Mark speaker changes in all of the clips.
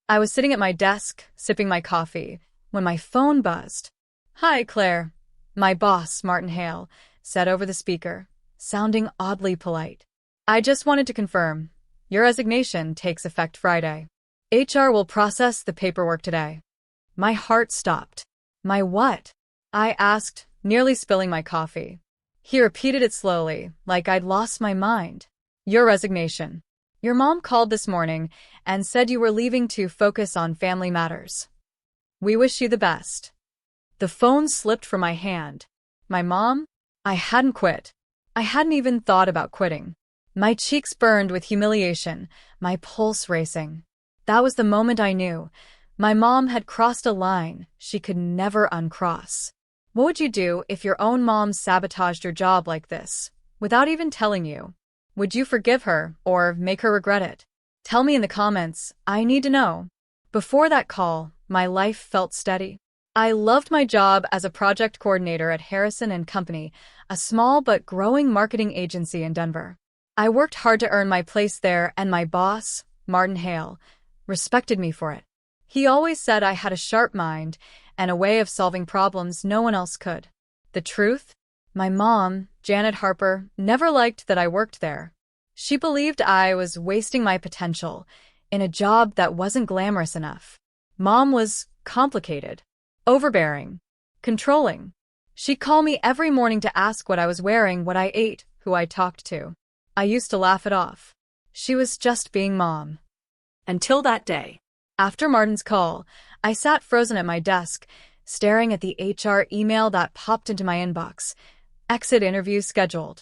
Speaker 1: I was sitting at my desk, sipping my coffee, when my phone buzzed. "Hi, Claire," my boss, Martin Hale, said over the speaker, sounding oddly polite. "I just wanted to confirm. Your resignation takes effect Friday. HR will process the paperwork today." My heart stopped. "My what?" I asked, nearly spilling my coffee. He repeated it slowly, like I'd lost my mind. "Your resignation. Your mom called this morning and said you were leaving to focus on family matters. We wish you the best." The phone slipped from my hand. My mom? I hadn't quit. I hadn't even thought about quitting. My cheeks burned with humiliation, my pulse racing. That was the moment I knew. My mom had crossed a line she could never uncross. What would you do if your own mom sabotaged your job like this, without even telling you? Would you forgive her or make her regret it? Tell me in the comments. I need to know. Before that call, my life felt steady. I loved my job as a project coordinator at Harrison & Company, a small but growing marketing agency in Denver. I worked hard to earn my place there, and my boss, Martin Hale, respected me for it. He always said I had a sharp mind and a way of solving problems no one else could. The truth? My mom, Janet Harper, never liked that I worked there. She believed I was wasting my potential in a job that wasn't glamorous enough. Mom was complicated, overbearing, controlling. She'd call me every morning to ask what I was wearing, what I ate, who I talked to. I used to laugh it off. She was just being mom. Until that day. After Martin's call, I sat frozen at my desk, staring at the HR email that popped into my inbox. Exit interview scheduled.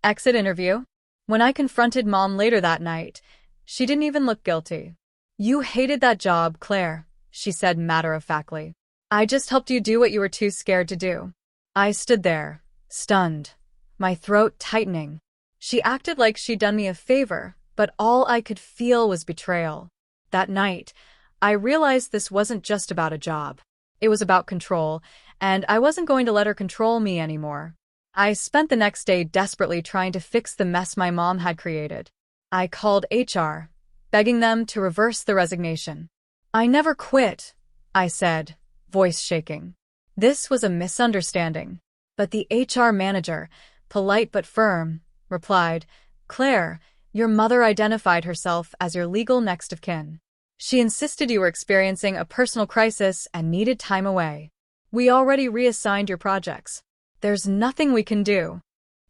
Speaker 1: Exit interview? When I confronted Mom later that night, she didn't even look guilty. "You hated that job, Claire," she said matter-of-factly. "I just helped you do what you were too scared to do." I stood there, stunned, my throat tightening. She acted like she'd done me a favor, but all I could feel was betrayal. That night, I realized this wasn't just about a job. It was about control, and I wasn't going to let her control me anymore. I spent the next day desperately trying to fix the mess my mom had created. I called HR, begging them to reverse the resignation. "I never quit," I said, voice shaking. This was a misunderstanding. But the HR manager, polite but firm, replied, "Claire, your mother identified herself as your legal next of kin. She insisted you were experiencing a personal crisis and needed time away. We already reassigned your projects. There's nothing we can do."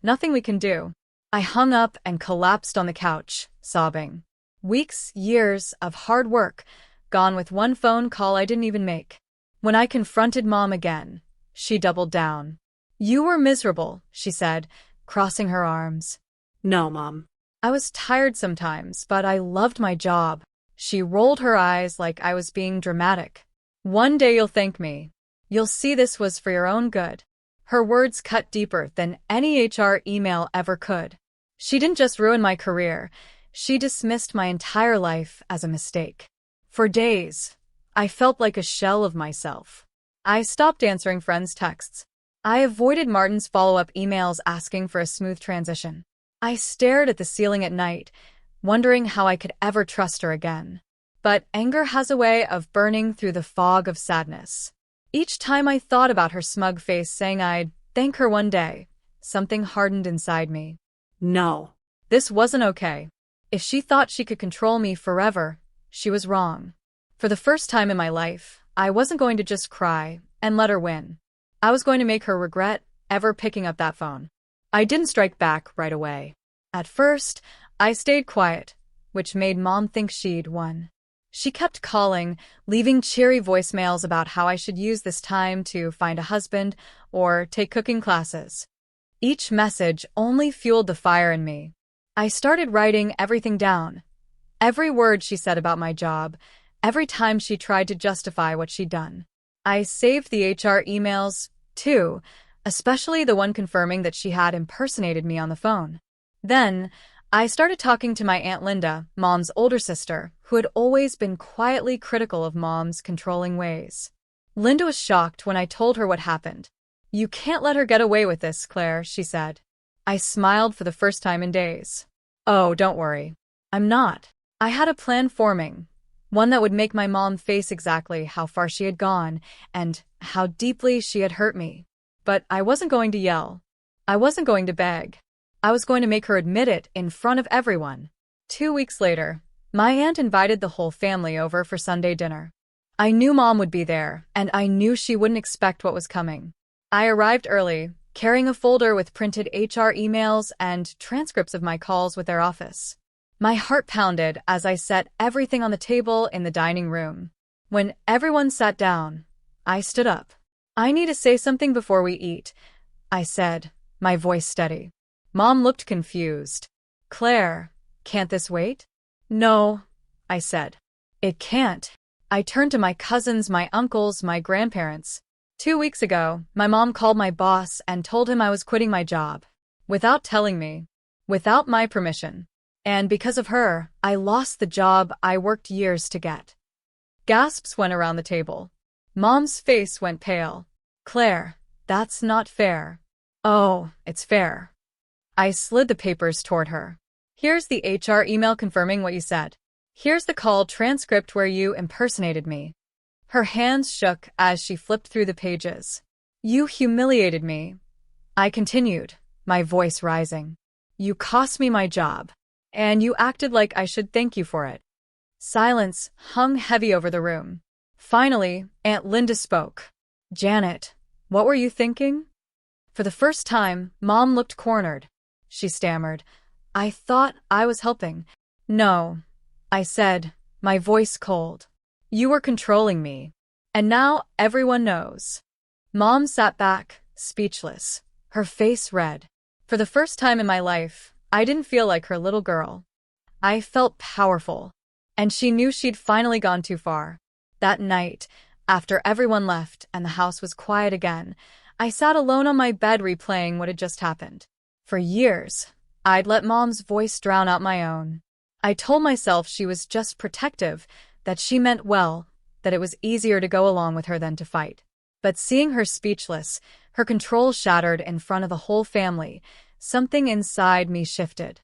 Speaker 1: Nothing we can do. I hung up and collapsed on the couch, sobbing. Weeks, years of hard work, gone with one phone call I didn't even make. When I confronted Mom again, she doubled down. "You were miserable," she said, crossing her arms.
Speaker 2: "No, Mom."
Speaker 1: "I was tired sometimes, but I loved my job." She rolled her eyes like I was being dramatic. "One day you'll thank me. You'll see this was for your own good." Her words cut deeper than any HR email ever could. She didn't just ruin my career, she dismissed my entire life as a mistake. For days, I felt like a shell of myself. I stopped answering friends' texts. I avoided Martin's follow-up emails asking for a smooth transition. I stared at the ceiling at night, wondering how I could ever trust her again. But anger has a way of burning through the fog of sadness. Each time I thought about her smug face saying I'd thank her one day, something hardened inside me.
Speaker 2: No.
Speaker 1: This wasn't okay. If she thought she could control me forever, she was wrong. For the first time in my life, I wasn't going to just cry and let her win. I was going to make her regret ever picking up that phone. I didn't strike back right away. At first, I stayed quiet, which made Mom think she'd won. She kept calling, leaving cheery voicemails about how I should use this time to find a husband or take cooking classes. Each message only fueled the fire in me. I started writing everything down. Every word she said about my job, every time she tried to justify what she'd done. I saved the HR emails, too, especially the one confirming that she had impersonated me on the phone. Then, I started talking to my Aunt Linda, Mom's older sister, who had always been quietly critical of Mom's controlling ways. Linda was shocked when I told her what happened. "You can't let her get away with this, Claire," she said. I smiled for the first time in days. "Oh, don't worry. I'm not. I had a plan forming. One that would make my mom face exactly how far she had gone and how deeply she had hurt me. But I wasn't going to yell. I wasn't going to beg. I was going to make her admit it in front of everyone. 2 weeks later, my aunt invited the whole family over for Sunday dinner. I knew Mom would be there, and I knew she wouldn't expect what was coming. I arrived early, carrying a folder with printed HR emails and transcripts of my calls with their office. My heart pounded as I set everything on the table in the dining room. When everyone sat down, I stood up. "I need to say something before we eat," I said, my voice steady. Mom looked confused. "Claire, can't this wait?" "No," I said. "It can't." I turned to my cousins, my uncles, my grandparents. 2 weeks ago, my mom called my boss and told him I was quitting my job. Without telling me. Without my permission. And because of her, I lost the job I worked years to get. Gasps went around the table. Mom's face went pale. "Claire, that's not fair." "Oh, it's fair." I slid the papers toward her. "Here's the HR email confirming what you said. Here's the call transcript where you impersonated me." Her hands shook as she flipped through the pages. "You humiliated me," I continued, my voice rising. "You cost me my job. And you acted like I should thank you for it." Silence hung heavy over the room. Finally, Aunt Linda spoke. "Janet, what were you thinking?" For the first time, Mom looked cornered. She stammered. "I thought I was helping." "No," I said, my voice cold. "You were controlling me. And now everyone knows." Mom sat back, speechless, her face red. For the first time in my life, I didn't feel like her little girl. I felt powerful. And she knew she'd finally gone too far. That night, after everyone left and the house was quiet again, I sat alone on my bed replaying what had just happened. For years, I'd let Mom's voice drown out my own. I told myself she was just protective, that she meant well, that it was easier to go along with her than to fight. But seeing her speechless, her control shattered in front of the whole family, something inside me shifted.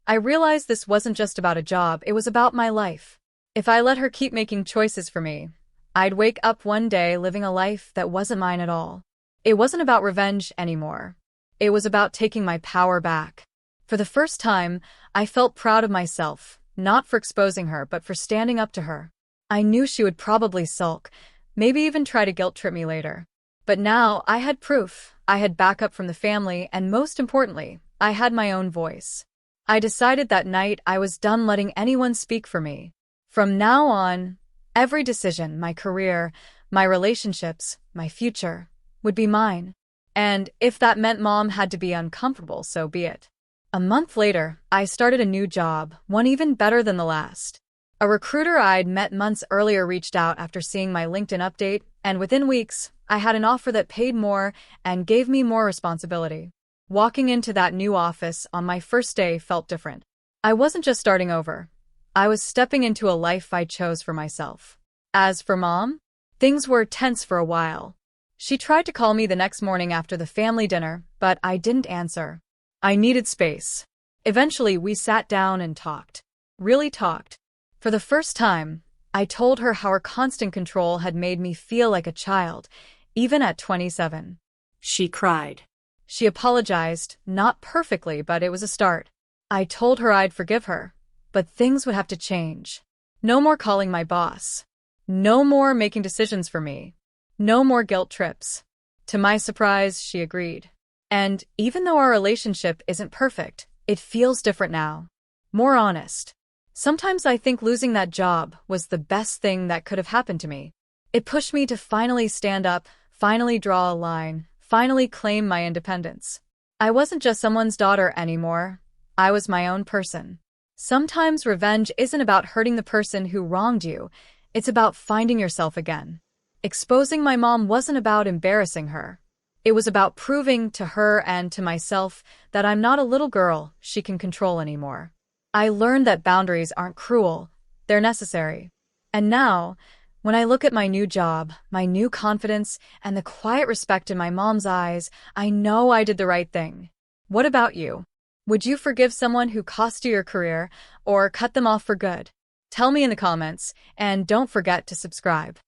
Speaker 1: I realized this wasn't just about a job, it was about my life. If I let her keep making choices for me, I'd wake up one day living a life that wasn't mine at all. It wasn't about revenge anymore. It was about taking my power back. For the first time, I felt proud of myself, not for exposing her, but for standing up to her. I knew she would probably sulk, maybe even try to guilt-trip me later. But now I had proof, I had backup from the family, and most importantly, I had my own voice. I decided that night I was done letting anyone speak for me. From now on, every decision, my career, my relationships, my future, would be mine. And if that meant Mom had to be uncomfortable, so be it. A month later, I started a new job, one even better than the last. A recruiter I'd met months earlier reached out after seeing my LinkedIn update, and within weeks, I had an offer that paid more and gave me more responsibility. Walking into that new office on my first day felt different. I wasn't just starting over. I was stepping into a life I chose for myself. As for Mom, things were tense for a while. She tried to call me the next morning after the family dinner, but I didn't answer. I needed space. Eventually, we sat down and talked. Really talked. For the first time, I told her how her constant control had made me feel like a child, even at 27.
Speaker 2: She cried.
Speaker 1: She apologized, not perfectly, but it was a start. I told her I'd forgive her, but things would have to change. No more calling my boss. No more making decisions for me. No more guilt trips. To my surprise, she agreed. And even though our relationship isn't perfect, it feels different now. More honest. Sometimes I think losing that job was the best thing that could have happened to me. It pushed me to finally stand up, finally draw a line, finally claim my independence. I wasn't just someone's daughter anymore. I was my own person. Sometimes revenge isn't about hurting the person who wronged you. It's about finding yourself again. Exposing my mom wasn't about embarrassing her. It was about proving to her and to myself that I'm not a little girl she can control anymore. I learned that boundaries aren't cruel, they're necessary. And now, when I look at my new job, my new confidence, and the quiet respect in my mom's eyes, I know I did the right thing. What about you? Would you forgive someone who cost you your career, or cut them off for good? Tell me in the comments, and don't forget to subscribe.